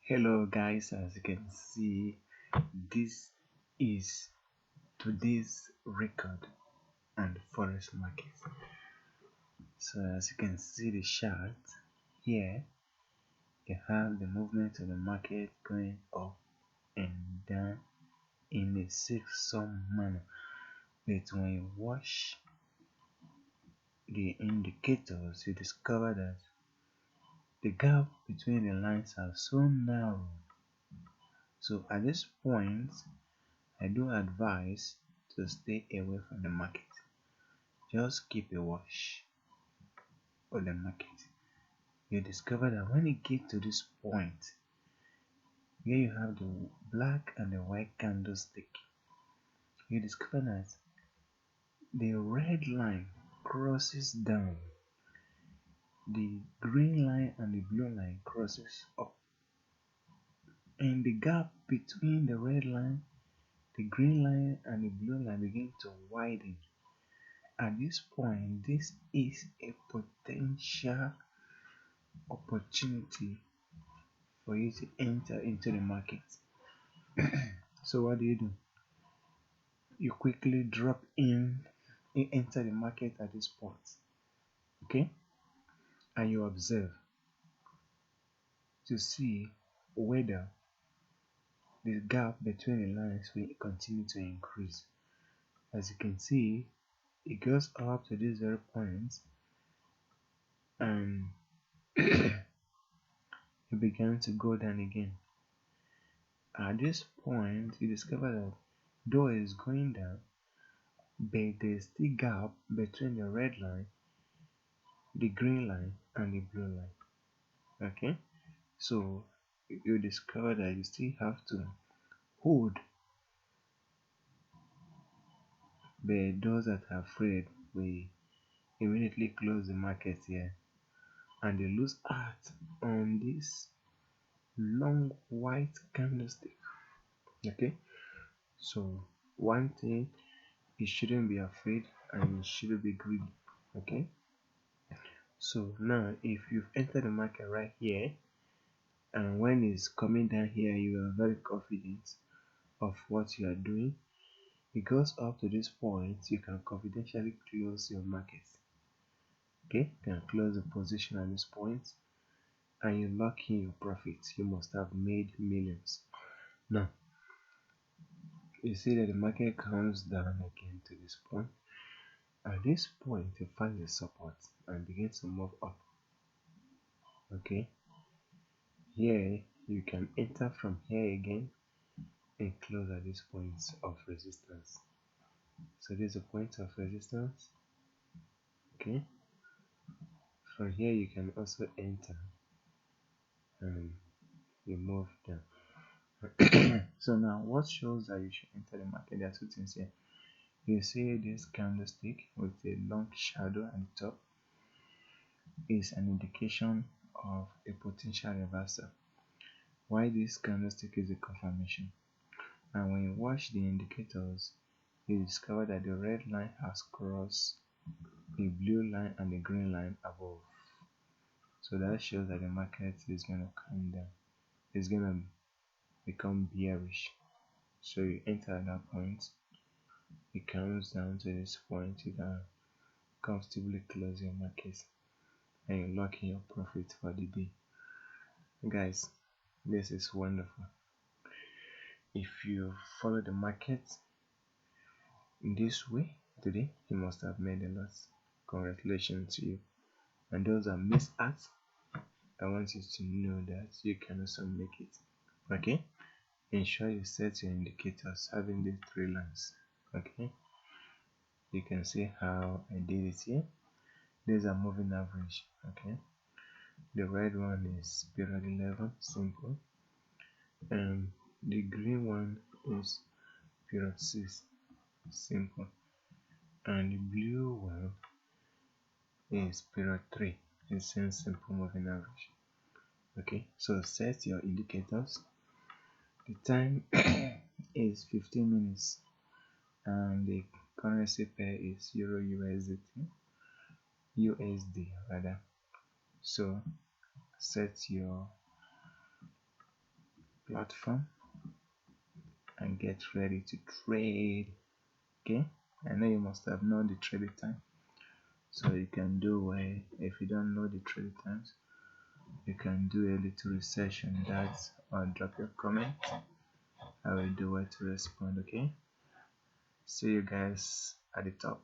Hello guys, as you can see, this is today's record on the forex market. So as you can see the chart here, you have the movement of the market going up and down in a six-sum manner. But when you watch the indicators, you discover that the gap between the lines are so narrow. So at this point, I do advise to stay away from the market. Just keep a watch of the market. You discover that when you get to this point, where you have the black and the white candlestick, you discover that the red line crosses down, the green line and the blue line crosses up, and the gap between the red line, the green line and the blue line begin to widen. At this point, this is a potential opportunity for you to enter into the market. So what do? You quickly drop in, you enter the market at this point, okay, and you observe to see whether the gap between the lines will continue to increase. As you can see, it goes up to this very point and it began to go down again. At this point, you discover that though it is going down, but there is still gap between the red line, the green line and the blue line. Okay, so you discover that you still have to hold, but those that are afraid will immediately close the market here and they lose out on this long white candlestick. Okay, so one thing, you shouldn't be afraid and you shouldn't be greedy. Okay, so now if you've entered the market right here and when it's coming down here, you are very confident of what you are doing. It goes up to this point, you can confidentially close your market. Okay, you can close the position at this point and you lock in your profits. You must have made millions. Now you see that the market comes down again to this point. At this point, you find the support and begin to move up. Okay, here you can enter from here again and close at this point of resistance. So this is a point of resistance. Okay, from here you can also enter and you move down. So now what shows that you should enter the market? There are two things here. You see this candlestick with a long shadow at the top is an indication of a potential reversal, while this candlestick is a confirmation. And when you watch the indicators, you discover that the red line has crossed the blue line and the green line above. So that shows that the market is going to come down. It's going to become bearish. So you enter at that point, it comes down to this point, you can comfortably close your market and you lock in your profit for the day. Guys, this is wonderful. If you follow the market in this way today, you must have made a lot. Congratulations to you. And those that miss out, I want you to know that you can also make it. Okay, ensure you set your indicators having these three lines. Okay, you can see how I did it here. These are moving average. Okay, the red one is period 11, simple, and the green one is period 6, simple, and the blue one is period 3. It's a simple moving average. Okay, so set your indicators. The time is 15 minutes and the currency pair is Euro USD rather. So set your platform and get ready to trade. Okay, I know you must have known the trading time, so you can do where, if you don't know the trading times, you can do a little research on that or drop your comment. I will do it to respond. Okay, see you guys at the top.